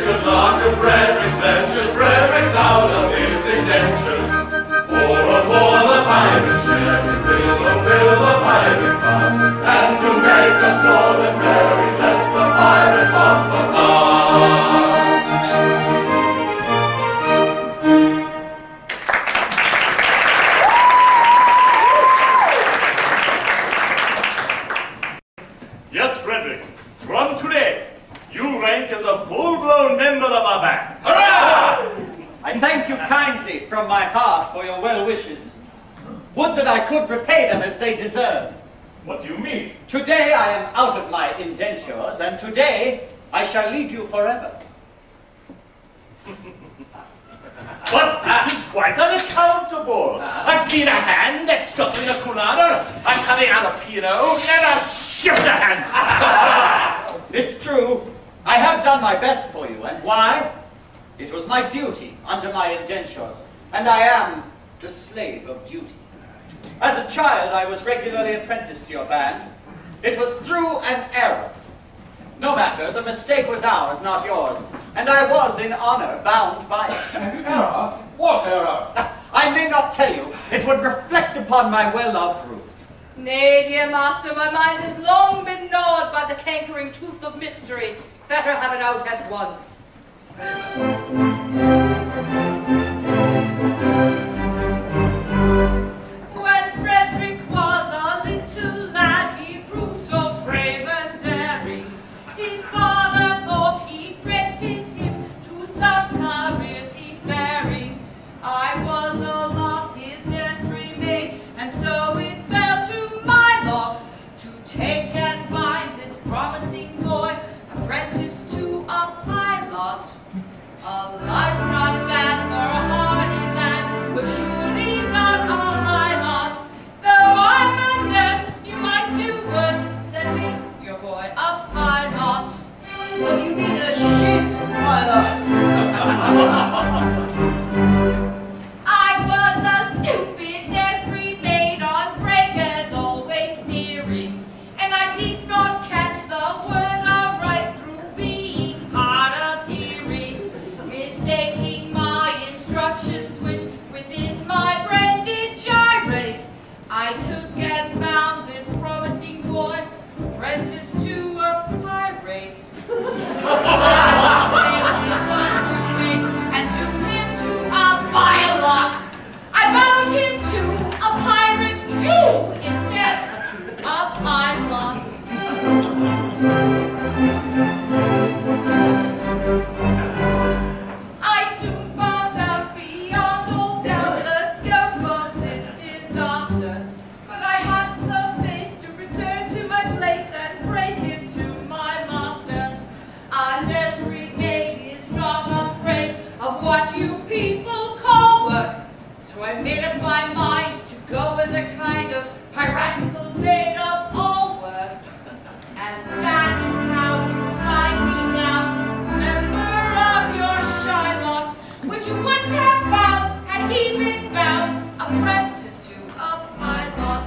good luck to Frederick's ventures, Frederick's out of his indentures. For the pirate ship, will the pirate pass, and to make us all and merry, let the pirate bumper pass. Yes, Frederick, from today, you rank as a full-blown member of our band. Hurrah! I thank you kindly from my heart for your well wishes. Would that I could repay them as they deserve. What do you mean? Today I am out of my indentures, and today I shall leave you forever. But this is quite unaccountable. I've been a hand at scuttling a Granada, I'm cutting out a piano, and I'll shift a hands. It's true. I have done my best for you, and why? It was my duty under my indentures, and I am the slave of duty. As a child, I was regularly apprenticed to your band. It was through an error. No matter, the mistake was ours, not yours, and I was in honor bound by it. An error? What error? I may not tell you. It would reflect upon my well-loved roof. Nay, dear master, my mind has long been gnawed by the cankering tooth of mystery. Better have it out at once. When Frederick was a little lad, he proved so brave and daring. His father thought he apprenticed him to some career seafaring. I was a lot his nursery maid, and so it fell to my lot to take and bind this promising boy, apprentice to a pilot. A life not bad for a hardy lad, but surely not all my lot. Though I'm a nurse, you might do worse than make your boy a pilot. Well, you mean a ship's pilot. I was a stupid nursery maid on breakers, always steering, and I did not catch the word aright through being hard of hearing, mistaking my instructions, which within my brain did gyrate. I took and found this promising boy, apprentice to a pirate. It was to me, and to him to a vile lot. I bound him to a pirate, you, instead of my lot. I soon found out beyond all doubt the scope of this disaster, but I had the face to return to my place and break it to my master. A nursery maid is not afraid of what you people call work, so I made up my mind to go as a kind of piratical maid of all work. And that is how you find me now, member of your shy lot, which you wouldn't have found had he been found apprentice to a pilot.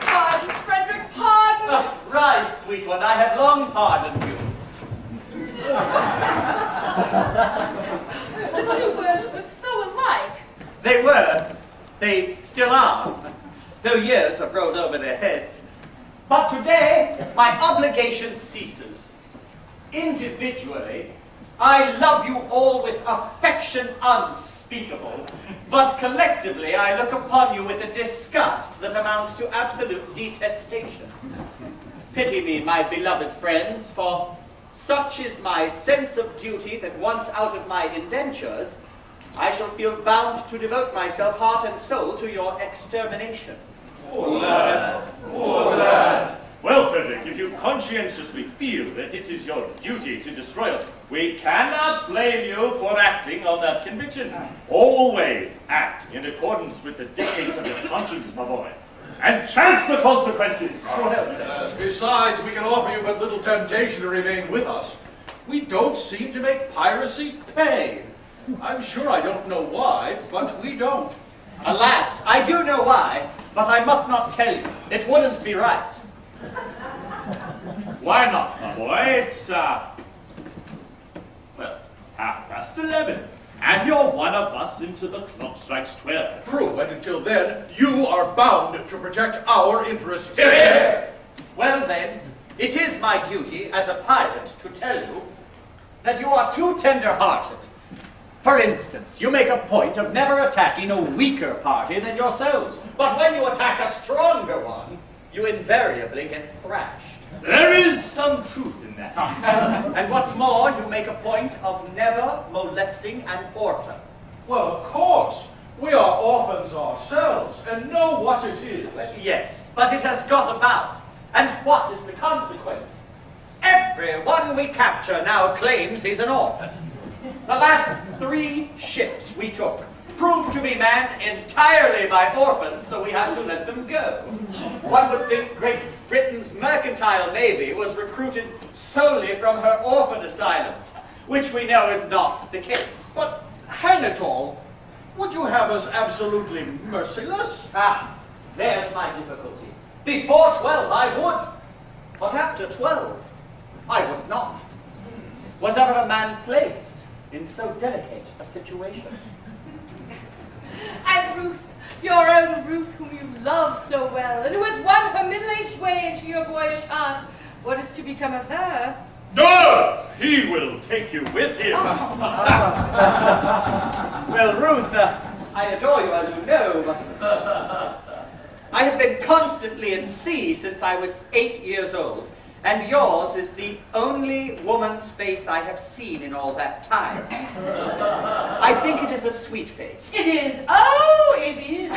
Pardon, Frederick, pardon. Rise, sweet one, I have long pardoned you. The two words were so alike. They were. They still are, though years have rolled over their heads. But today, my obligation ceases. Individually, I love you all with affection unspeakable, but collectively I look upon you with a disgust that amounts to absolute detestation. Pity me, my beloved friends, for such is my sense of duty that once out of my indentures, I shall feel bound to devote myself heart and soul to your extermination. Poor lad, poor lad. Well, Frederick, if you conscientiously feel that it is your duty to destroy us, we cannot blame you for acting on that conviction. Always act in accordance with the dictates of your conscience, my boy, and chance the consequences. Besides, we can offer you but little temptation to remain with us. We don't seem to make piracy pay. I'm sure I don't know why, but we don't. Alas, I do know why, but I must not tell you. It wouldn't be right. Why not, my boy? It's, well, 11:30. And you're one of us until the clock strikes 12. True, and until then, you are bound to protect our interests. Hear, hear. Well then, it is my duty as a pirate to tell you that you are too tender-hearted. For instance, you make a point of never attacking a weaker party than yourselves, but when you attack a stronger one, you invariably get thrashed. There is some truth in that. And what's more, you make a point of never molesting an orphan. Well, of course. We are orphans ourselves and know what it is. Yes, but it has got about. And what is the consequence? Everyone we capture now claims he's an orphan. The last 3 ships we took proved to be manned entirely by orphans, so we had to let them go. One would think Great Britain's mercantile navy was recruited solely from her orphan asylums, which we know is not the case. But, hang it all, would you have us absolutely merciless? Ah, there's my difficulty. Before 12 I would, but after 12 I would not. Was ever a man placed in so delicate a situation? And Ruth, your own Ruth, whom you love so well, and who has won her middle-aged way into your boyish heart, what is to become of her? No! He will take you with him. Well, Ruth, I adore you, as you know, but I have been constantly in sea since I was 8 years old, and yours is the only woman's face I have seen in all that time. I think it is a sweet face. It is. Oh, it is.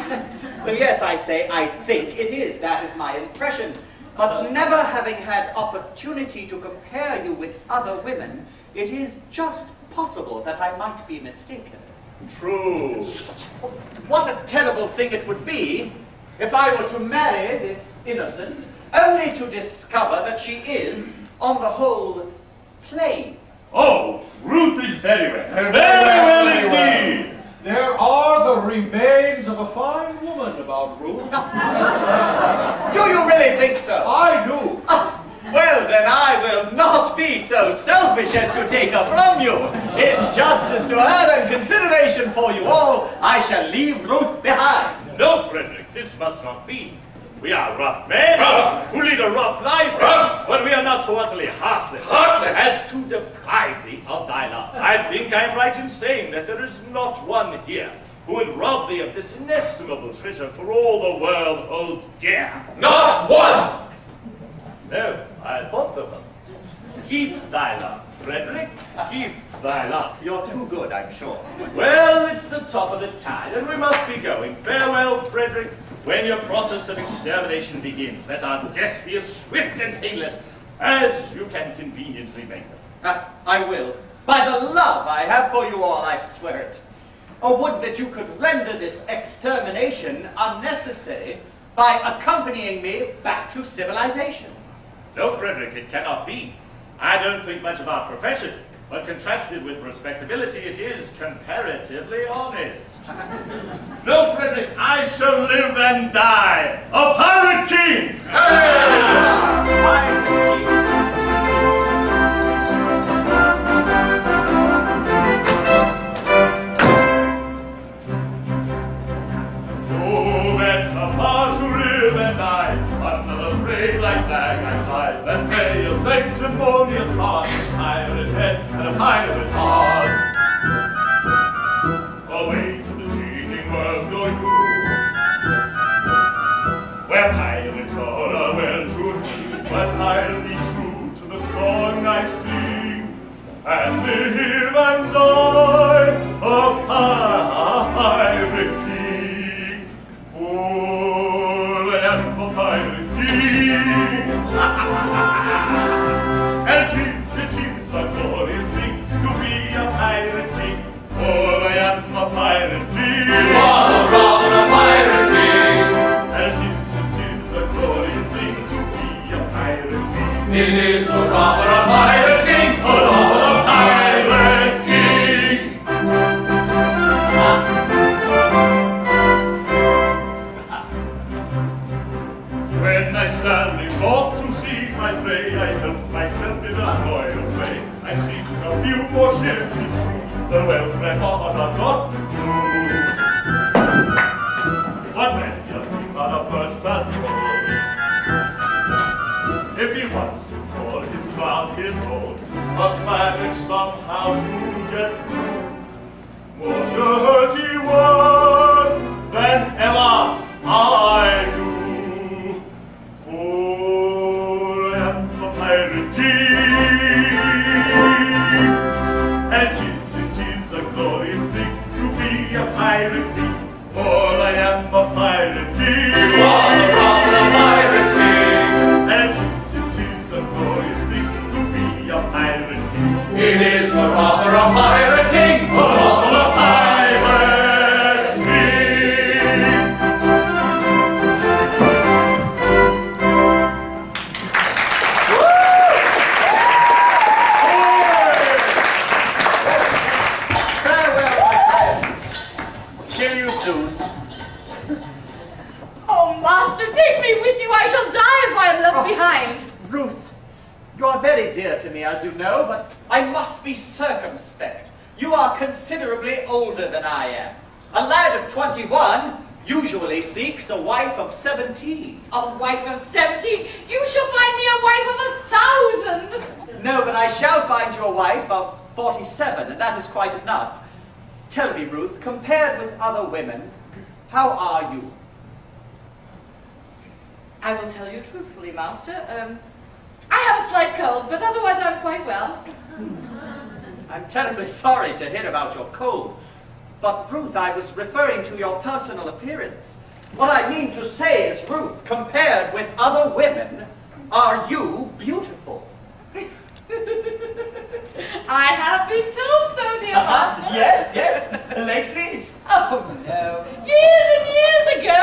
Well, yes, I say, I think it is. That is my impression. But never having had opportunity to compare you with other women, it is just possible that I might be mistaken. True. What a terrible thing it would be if I were to marry this innocent, only to discover that she is, on the whole, plain. Oh, Ruth is very well. Very well indeed. There are the remains of a fine woman about Ruth. Do you really think so? I do. Well, then I will not be so selfish as to take her from you. In justice to her and consideration for you all, I shall leave Ruth behind. No, Frederick, this must not be. We are rough men who lead a rough life, but we are not so utterly heartless as to deprive thee of thy love. I think I am right in saying that there is not one here who would rob thee of this inestimable treasure for all the world holds dear. Not one! No, I thought there wasn't. Keep thy love, Frederick. Keep thy love. You're too good, I'm sure. Well, it's the top of the tide, and we must be going. Farewell, Frederick. When your process of extermination begins, let our deaths be as swift and painless as you can conveniently make them. I will. By the love I have for you all, I swear it. Oh, would that you could render this extermination unnecessary by accompanying me back to civilization. No, Frederick, it cannot be. I don't think much of our profession, but contrasted with respectability, it is comparatively honest. No, Frederick, I shall live and die a pirate king! Oh, better far to live and die under the brave like flag I fly than pay a sanctimonious part, a pirate head and a pirate heart. Away to the changing world going through, where pirates all are well to do, but I'll be true to the song I sing, and live and die a pirate king. Oh, I am a pirate king. And it is a glorious thing to be a pirate king. For I am a pirate king. What a pirate king! And it is a glorious thing to be a pirate king. It is a rather a pirate king, a rather a pirate king! the well-bred honor not true. What man does he on a first-class road? If he wants to call his ground his own, must manage somehow to get through. More dirty work than ever I do. For I am a pirate king, and it is a glorious thing to be a pirate king. For I am a pirate king. You are the robber, a pirate king. And it is a glorious thing to be a pirate king. It is the robber, a pirate king. The robber, a pirate king. Farewell, my friends. See you soon. Oh, master, take me with you. I shall die if I am left behind. Ruth, you are very dear to me, as you know, but I must be circumspect. You are considerably older than I am. A lad of 21 usually seeks a wife of 17. A wife of 17? You shall find me a wife of 1,000. No, but I shall find you a wife of 47, and that is quite enough. Tell me, Ruth, compared with other women, how are you? I will tell you truthfully, master. I have a slight cold, but otherwise I'm quite well. I'm terribly sorry to hear about your cold. But, Ruth, I was referring to your personal appearance. What I mean to say is, Ruth, compared with other women, are you beautiful? I have been told so, dear master. Yes, yes. Lately? Oh, no. Years and years ago.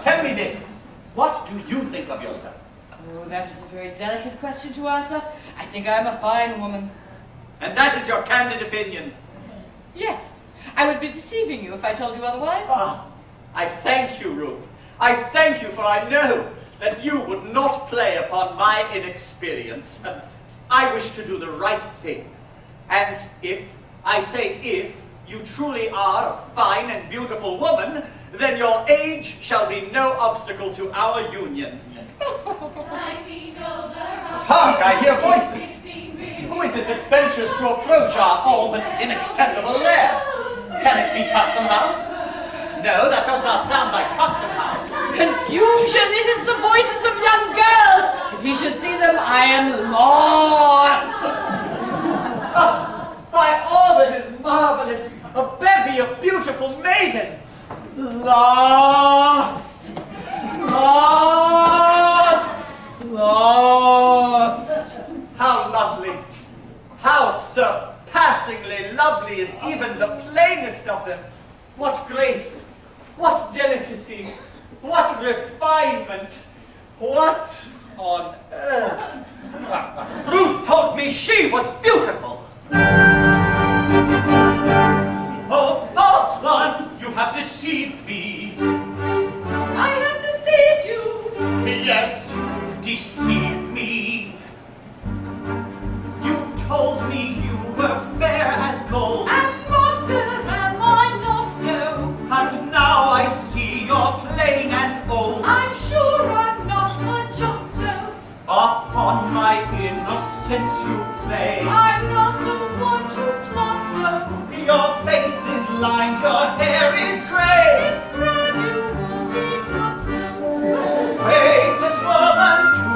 Tell me this. What do you think of yourself? Oh, that is a very delicate question to answer. I think I am a fine woman. And that is your candid opinion? Yes. I would be deceiving you if I told you otherwise. Ah, I thank you, Ruth. I thank you, for I know that you would not play upon my inexperience. I wish to do the right thing. And if, I say if, you truly are a fine and beautiful woman, then your age shall be no obstacle to our union. Hark, I hear voices. Who is it that ventures to approach our all but inaccessible lair? Can it be Custom House? No, that does not sound like Custom House. Confusion! It is the voices of young girls! If he should see them, I am lost! Oh, by all that is marvelous, a bevy of beautiful maidens. Lost! Lost! Lost! How lovely, how surpassingly lovely is even the plainest of them. What grace, what delicacy, what refinement, what on earth. Ruth told me she was beautiful. Oh, false one, you have deceived me. I have deceived you! Yes, you deceived me. You told me you were fair as gold. And master, am I not so? And now I see you're plain and old. I'm sure I'm not a jocko. Upon my innocence you play. I'm not the one to plot so. Your face is lined, your hair is gray. Gradually not so. Faithless woman, to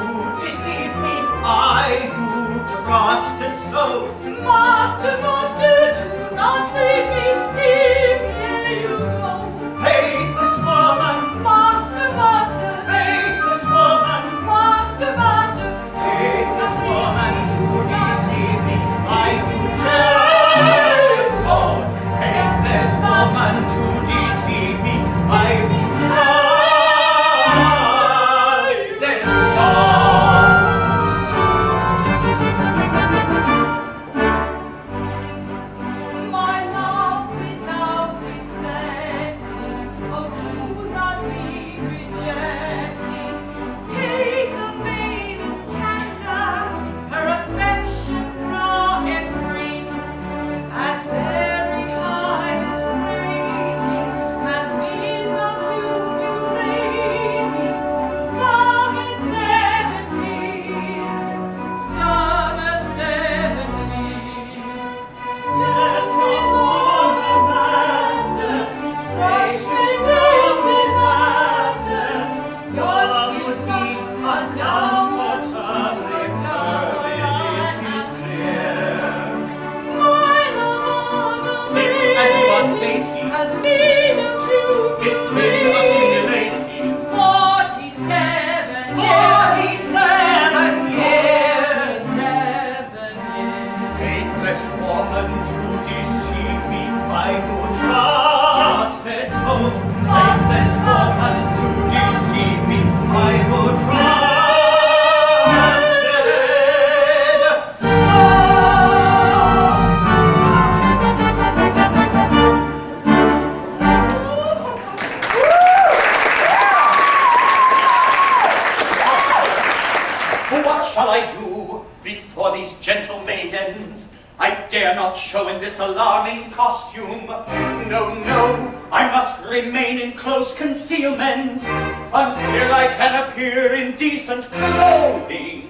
deceive me, I who trusted so. Master, master, do not leave me. Here you go. Faithless woman, Master, master, faithless woman, master, master. faithless woman, to deceive me, I who trusted so. Faithless woman, to deceive me, I who trusted so. My love maidens. I dare not show in this alarming costume. No, no, I must remain in close concealment until I can appear in decent clothing.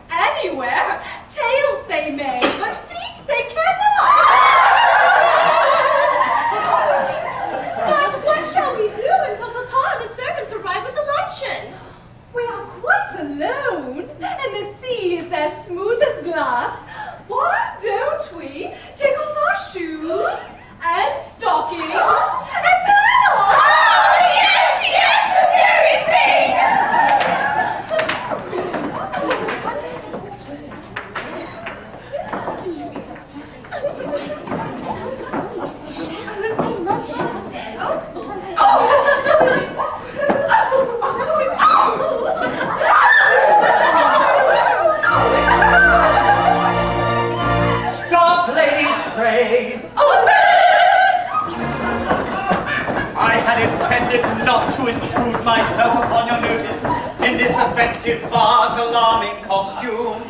Anywhere, tails they may, but feet they cannot. But what shall we do until Papa and the servants arrive with the luncheon? We are quite alone, and the sea is as smooth as glass. Why don't we take off our shoes and stockings and paddle? Oh, yes, the very thing! Stop, ladies, pray. I had intended not to intrude myself upon your notice in this effective but alarming costume.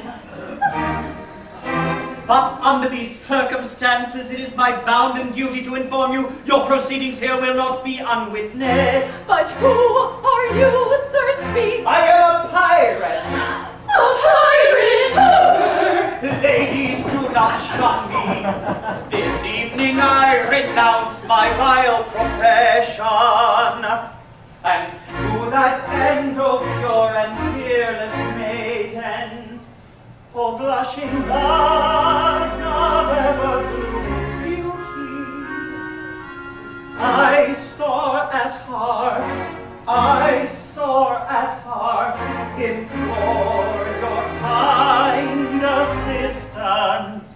But under these circumstances, it is my bounden duty to inform you your proceedings here will not be unwitnessed. But who are you, Sir Speak? I am a pirate. A pirate hooker! Ladies, do not shun me. This evening I renounce my vile profession, and to that end, O pure and fearless maidens, O blushing buds of ever-blooming beauty, I soar at heart, implore your kind assistance.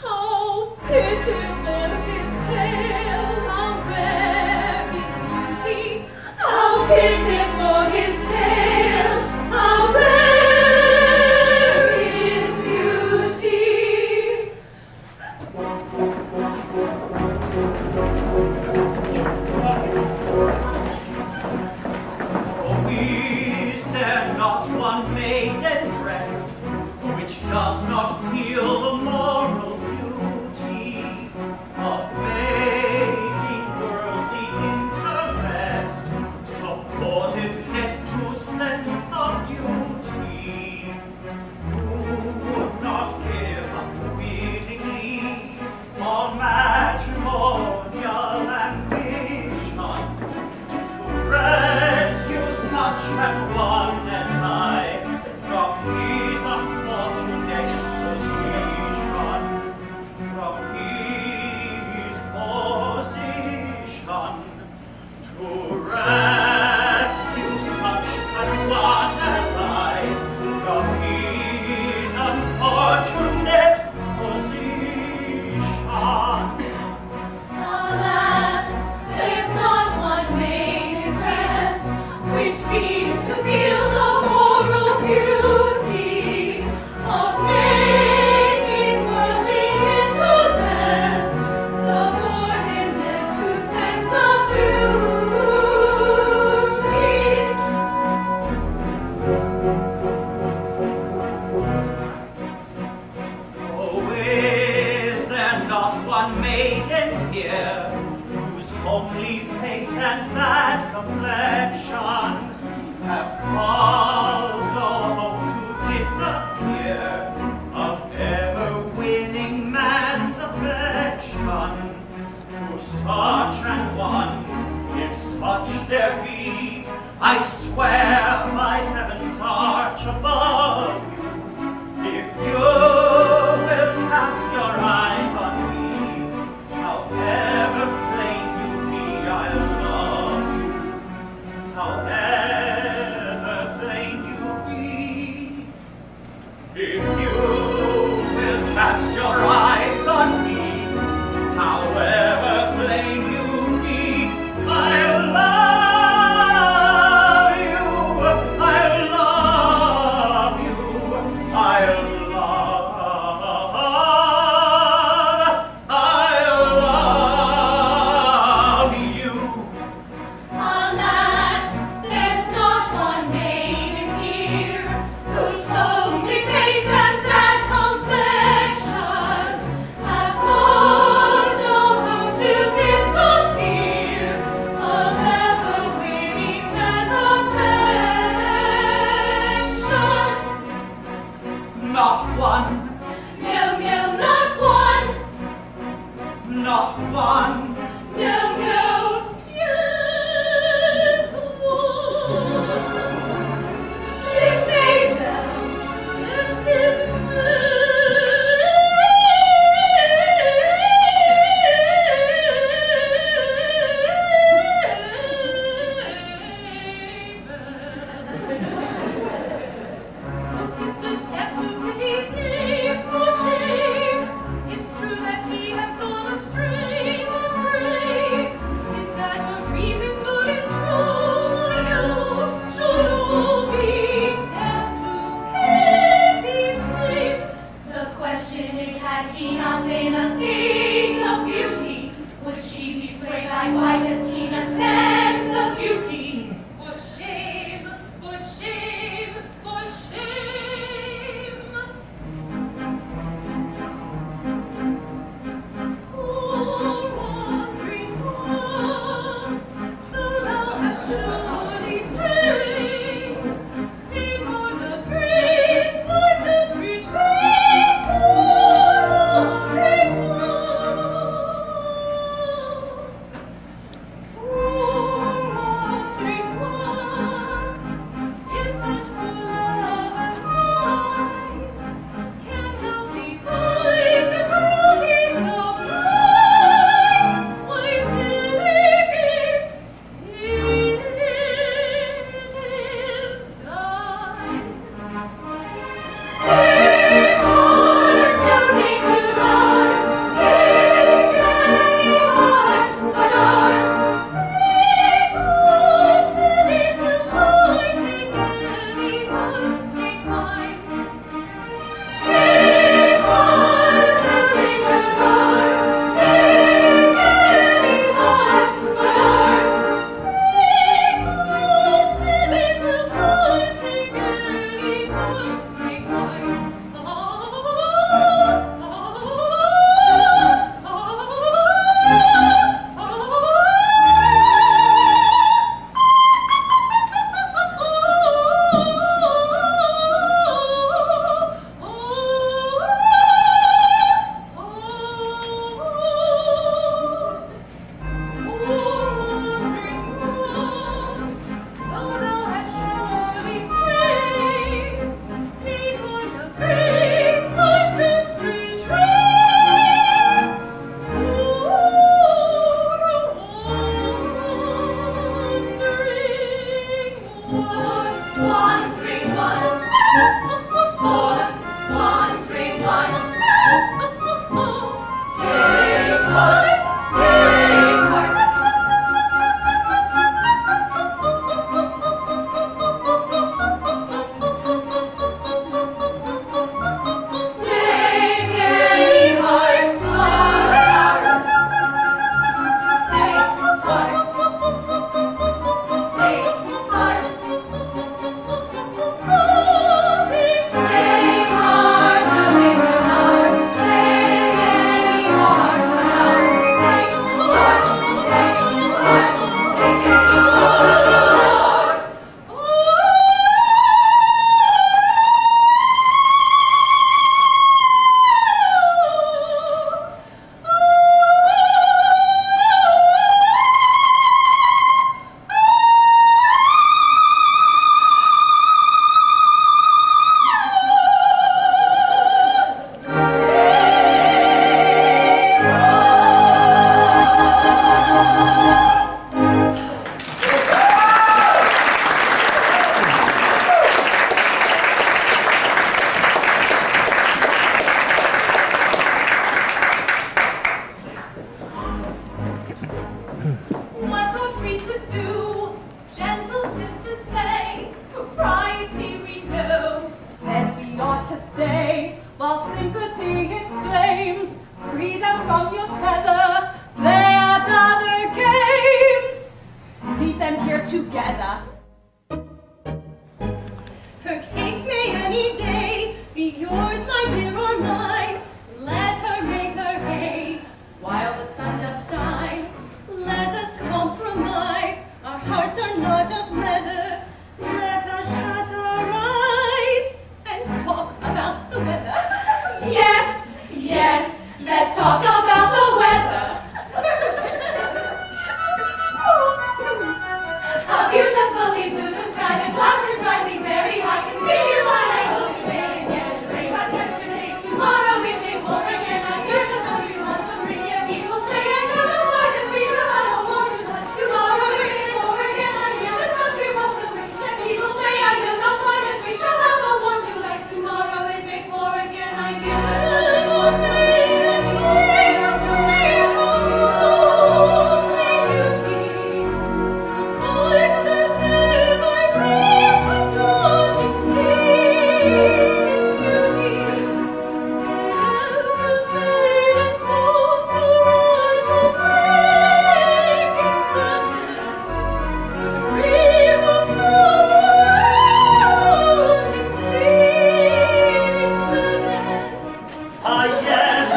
How pitiful his tale, how rare his beauty. How pitiful his tale, how rare his beauty. Oh, is there not one maiden breast which does not feel the moral beauty of making worldly interest supportive yet to sense of duty? Who would not give up willingly all matrimonial ambition to rescue such an one as I from his unfortunate position, from his position, to rescue such an one as I from his unfortunate position. Alas, there's not one maiden breast which seems to feel the moral beauty of making worldly interest subordinate to sense of duty. Oh, is there not one maiden here whose homely face and bad complexion have caused all hope to disappear of ever-winning man's affection? To such an one, if such there be, I swear by heaven's arch above you, if you will cast your eyes on me, however plain you be, I'll love you. However plain not one. No, no, yes, one. 'Tis Abel, yes, 'tis why does he not sense of duty? For shame, for shame, for shame. Poor wandering one, though thou hast surely strayed, take on the trees, thy steps retrace. Poor wandering one. Together. Her case may any day be yours, my dear, or mine. Let her make her hay while the sun doth shine. Let us compromise. Our hearts are not of leather. Let us shut our eyes and talk about the weather. Yes, yes, let's talk about the weather. yes,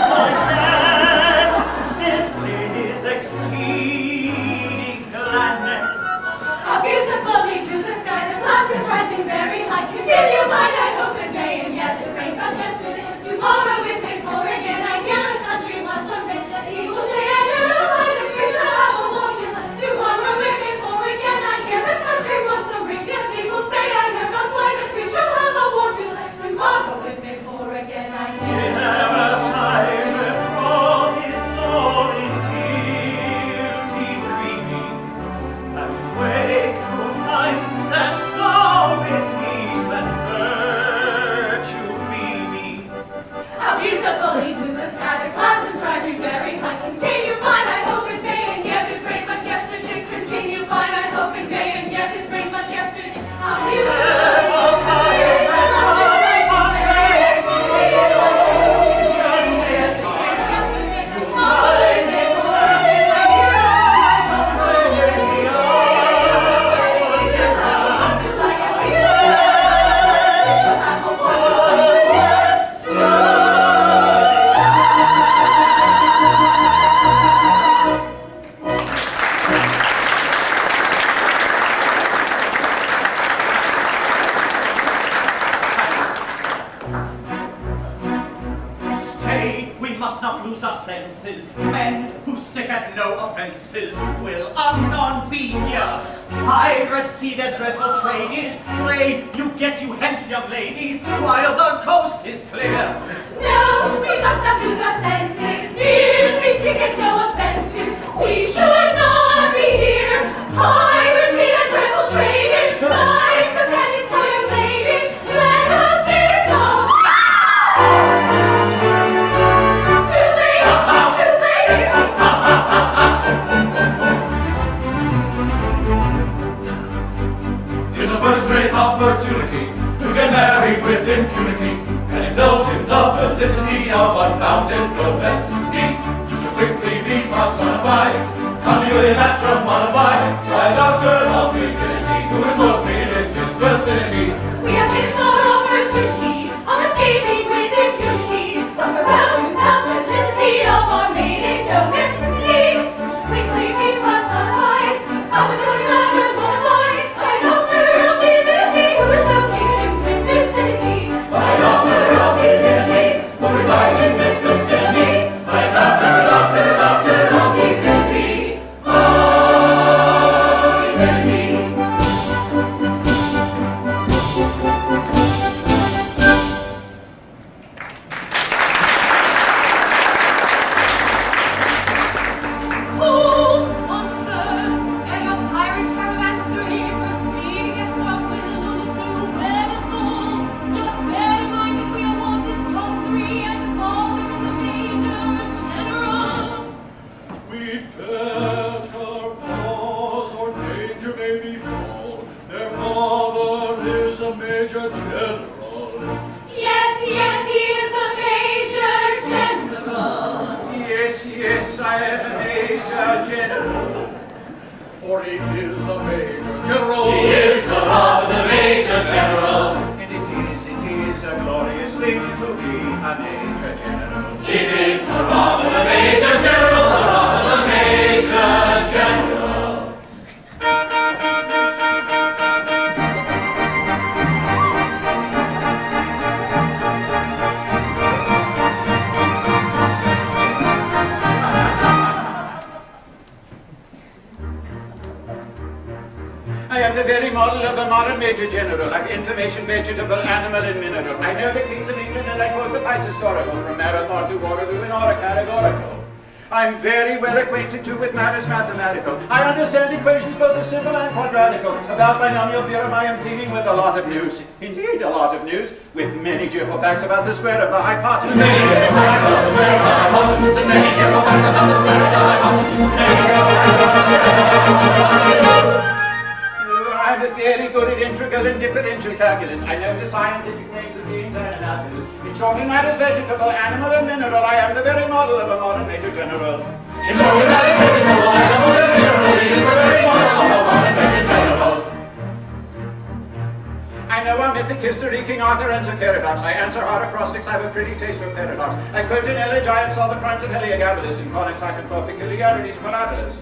this is exceeding gladness. How beautifully blue the sky, the clouds is rising very high. Continue mine, I hope it may, and yet it rained from yesterday. Tomorrow it may pour again, I hear the country wants some rain. He will say, I hear a light, and we shall have a warning. Tomorrow it may pour again, I hear the country wants some rain. Yet he will say, I know not why, that we shall have a warning. Tomorrow it may pour again, I hear. Beautifully blue the sky, the clouds is rising very high. Continue fine, I hope it may, and yet it rained but yesterday. Continue fine, I hope it may, and yet it rained but yesterday. How beautifully blue the sky, the clouds is rising very high. Continue fine, I hope it may, and yet it rained but yesterday. Tomorrow it may pour again, I hear a light, men who stick at no offences will anon be here. Piracy, their dreadful trade is. Pray you get you hence, young ladies, while the coast is clear. No, we must not lose our senses. If we stick at no offences, we should not be here. Piracy, their dreadful trade is. Nice companions for young ladies. Let us get some. Here's a first-rate opportunity to get married with impunity and indulge in the felicity of unbounded domesticity. You should quickly be personified, conjugally matrimonified by a doctor of divinity who is located in this vicinity. We have this opportunity of escaping with impunity, somewhere else to the felicity of our maiden domesticity. You should quickly be personified, conjugally matrimonified by a doctor of divinity who is located in this vicinity. By a doctor of divinity who resides in this vicinity. By a doctor of divinity. Old monsters, and your pirate caravansary proceed against our will to bear the soul. Just bear in mind that we are wanted chancery, and father is a major general. We'd better pause, or danger may befall. Their father is a major general. Yes, yes, he is a major general. Yes, yes, I am a major general. For he is a major general. He is the rather major general. And it is a glorious thing to be a major general. It is hurrah for the major general, hurrah for the major general. I am the very model of a modern major general. I'm information, vegetable, animal, and mineral. I know the kings of England, and I quote the fights historical, from Marathon to Waterloo and Aura categorical. I'm very well acquainted too with matters mathematical. I understand equations both as simple and quadratical. About binomial theorem I am teeming with a lot of news. Indeed, a lot of news, with many cheerful facts about the square of the hypotenuse. Many cheerful facts about the square of the hypotenuse, and many cheerful facts about the square of the hypotenuse. Many cheerful facts about the square of the hypotenuse. I'm very good at integral and differential calculus. I know the scientific names of beings and analysis. In short, in matters vegetable, animal, and mineral, I am the very model of a modern major general. In short, in matters vegetable, animal, and mineral, he is the very model of a modern major general. I know a mythic history, King Arthur ends a paradox. I answer hard acrostics, I've a pretty taste for paradox. I quote in elegiacs all the crimes of Heliogabalus. In conics I can quote peculiarities of parabolus.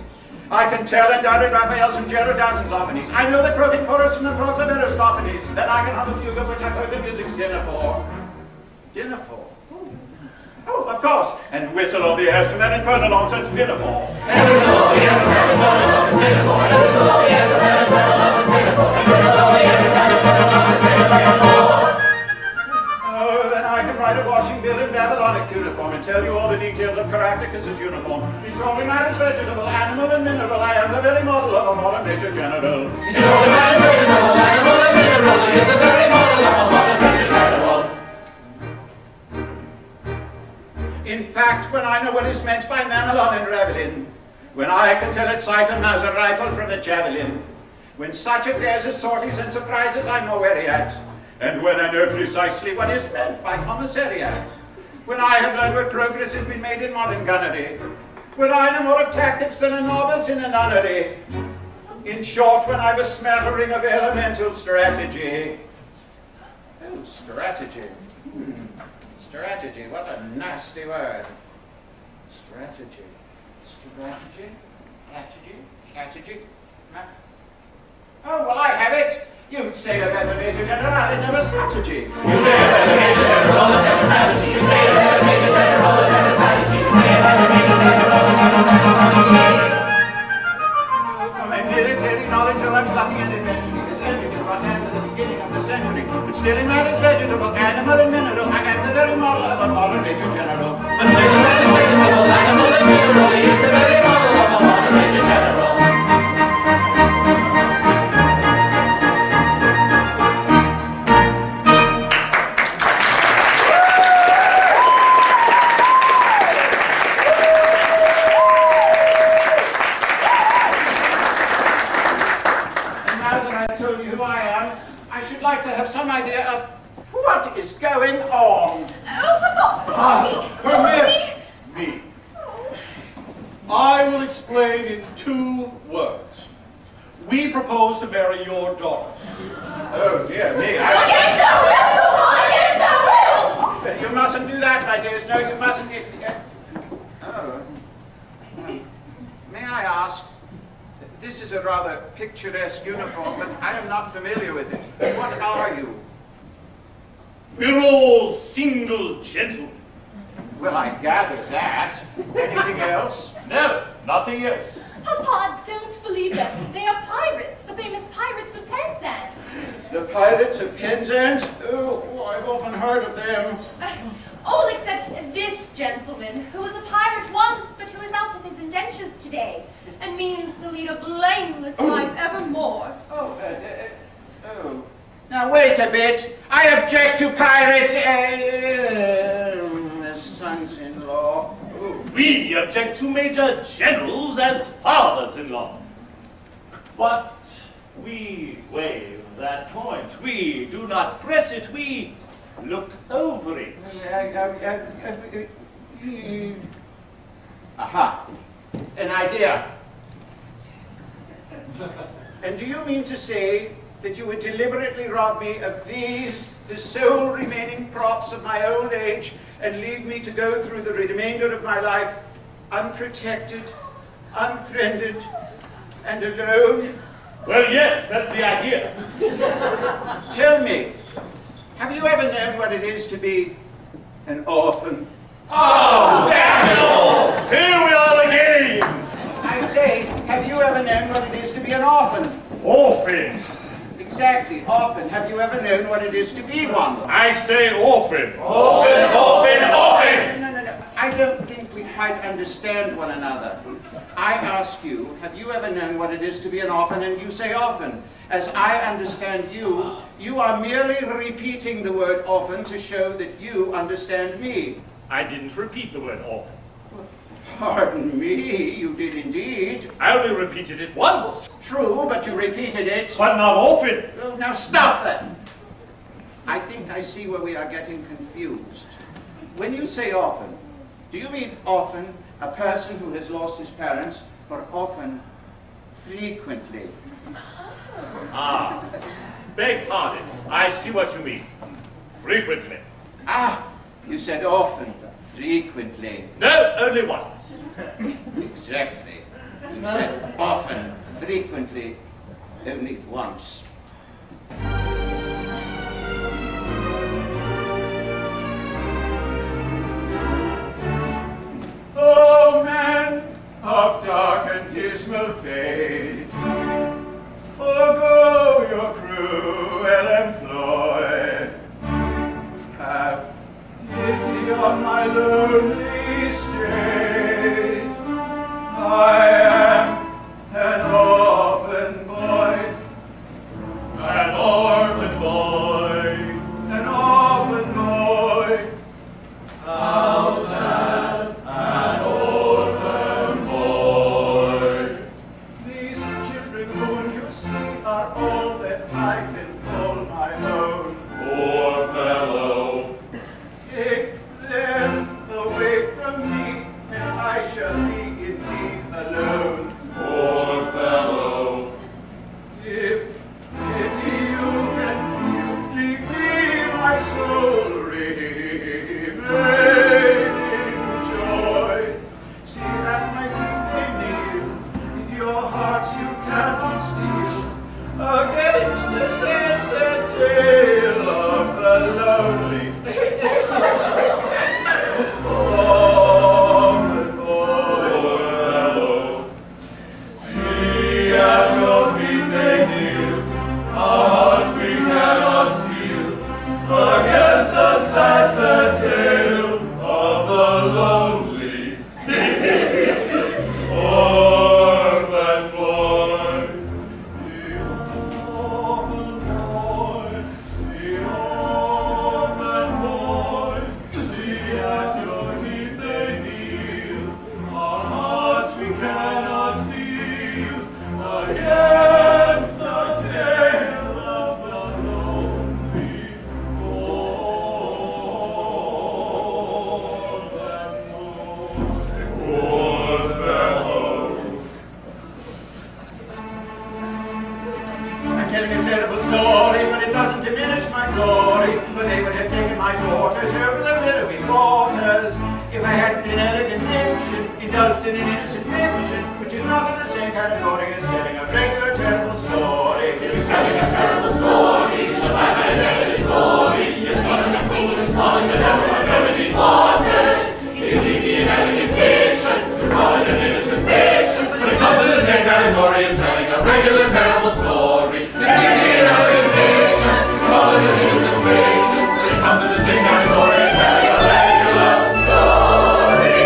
I can tell undoubted Raphaels from Gerardins and Zoffanies. I know the croaking chorus from the proclam Aristophanes. Then I can hum a fugue of which I quote the music's dinner for. Dinner for? Oh, of course. And whistle all the airs from that infernal nonsense pinafore. And whistle all the airs from that infernal nonsense pinafore. And whistle all the airs from that infernal nonsense pinafore. And whistle all the airs from that infernal nonsense pinafore. Oh, then I can write a washing bill in Babylonic cuneiform and tell you all the details of Caractacus's uniform. Each rolling man is vegetable, animal, and mineral. I am the very model of a modern major general. Each rolling man is vegetable, animal, and mineral. He is the very model of a modern major general. In fact, when I know what is meant by mamelon and ravelin, when I can tell at sight a Mauser rifle from a javelin, when such affairs as sorties and surprises I'm more wary at, and when I know precisely what is meant by commissariat, when I have learned what progress has been made in modern gunnery, when I know more of tactics than a novice in a nunnery, in short, when I've a smattering of elemental strategy. Oh, strategy. Strategy, what a nasty word. Strategy. Strategy? Strategy? Oh, well, I have it. You'd say a better major general than never strategy. You say a better major general than never strategy. You say a better major general than never strategy. You say a better major general than never strategy. From my military knowledge of unplugging and inventory is ended in run after the beginning of the century. But still in man is vegetable, animal, and mineral. I am the very model of a modern major general. But still in man is vegetable, animal, and mineral. He is the very model of a modern major general. Like to have some idea of what is going on. Permit me. I will explain in 2 words. We propose to marry your daughter. Oh dear me. You mustn't do that, my dears. No, you mustn't. Oh. May I ask? This is a rather picturesque uniform, but I am not familiar with it. What are you? We're all single gentlemen. Well, I gather that. Anything else? No, nothing else. Papa, don't believe them. They are pirates, the famous pirates of Penzance. The pirates of Penzance? Oh, I've often heard of them. All except this gentleman, who was a pirate once, but who is out of his indentures today, and means to lead a blameless life evermore. Oh. Now wait a bit. I object to pirates, sons-in-law. We object to major generals as fathers-in-law. But we waive that point. We do not press it. We look over it. Aha. An idea. And do you mean to say that you would deliberately rob me of these, the sole remaining props of my old age, and leave me to go through the remainder of my life unprotected, unfriended, and alone? Well, yes, that's the idea. Tell me, have you ever known what it is to be an orphan? Oh, Daniel! Here we are again! I say, have you ever known what it is to be an orphan? Orphan. Exactly, orphan. Have you ever known what it is to be one? I say orphan. Orphan, orphan, orphan! No. I don't think we quite understand one another. I ask you, have you ever known what it is to be an orphan? And you say orphan. As I understand you, you are merely repeating the word orphan to show that you understand me. I didn't repeat the word orphan. Pardon me, you did indeed. I only repeated it once. True, but you repeated it. But not orphan. Oh, now stop that. I think I see where we are getting confused. When you say orphan, do you mean often a person who has lost his parents, or often frequently? Ah, Beg pardon. I see what you mean. Frequently. Ah, you said often, frequently. No, only once. Exactly. You said often, frequently, only once. Oh, men of dark and dismal fate, forego your cruel employ. Have pity on my lonely state. I am an orphan boy. An orphan boy. An orphan boy. How sad, an orphan boy. These children whom you see are all that I can call my own. Poor fellow. Take them away from me, and I shall be indeed alone. Poor fellow. If you can leave me my soul remain in joy. See at my feet they kneel, in your hearts you cannot steal, against the sunset tale of the lonely. Orphan boy. See at your feet they kneel, our hearts we cannot steal, against the sad tale of the lonely. Orphan boy. The orphan boy, the orphan boy. See at your feet they kneel, our hearts we cannot steal, against the tale of the lonely. Orphan boy. Poor fellow. I'm telling a terrible story, but it doesn't diminish my glory. For they would have taken my daughters over the billowing waters, if I hadn't in elegant diction indulged in an innocent fiction, which is not in the same category as telling a regular terrible story. He's telling a terrible story, shall have an endless glory. It's one of the coolest songs that ever went over these waters. It's easy in elegant diction to call it an innocent fiction, but it comes in the same category as telling a regular terrible story. It's easy in elegant diction to call it an innocent fiction, but it comes in the same category as telling a regular story.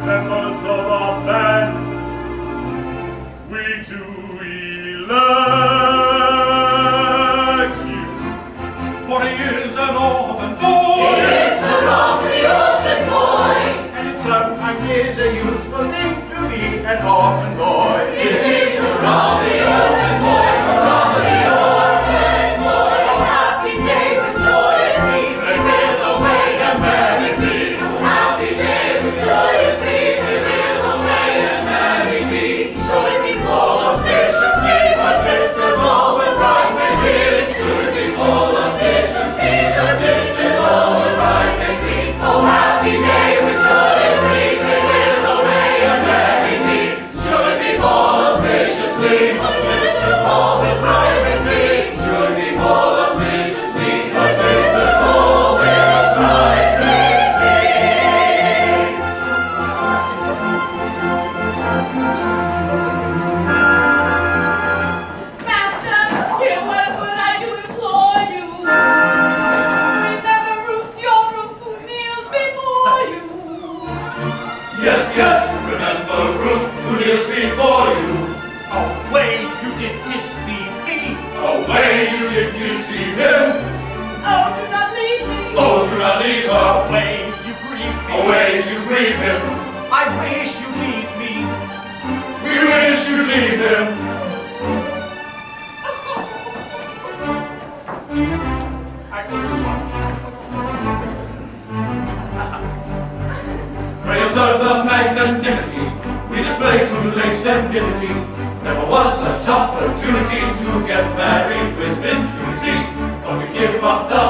members of our band, we do elect you. For he is an orphan boy. He is an orphan boy. And it sometimes is a useful thing to be an orphan boy. It is the orphan boy, the orphan boy. Oh, happy day with joyous feet, we will away and marry me. Oh, happy day with joyous feet, we will away and marry me. Should it be full auspiciously, my sisters all will rise with me. Should it be full auspiciously, my sisters all will rise with me. Oh, happy day with joyous feet, we will away and marry me. Should it be full auspiciously, my sisters all will rise with me. Should it be full auspiciously, my sisters all will rise with me. Master, here what would I do implore you? Remember Ruth, your Ruth who kneels before you. Yes, yes, remember Ruth who kneels before you. Away, you did deceive me. Away you did deceive him. Oh, do not leave me. Oh, do not leave her. Away, you grieve me. Away you grieve him. I wish you leave me. We wish you leave him. I will do one. Pray observe the magnanimity we display to lace and dignity. Never was such opportunity to get married with impunity. But we give up the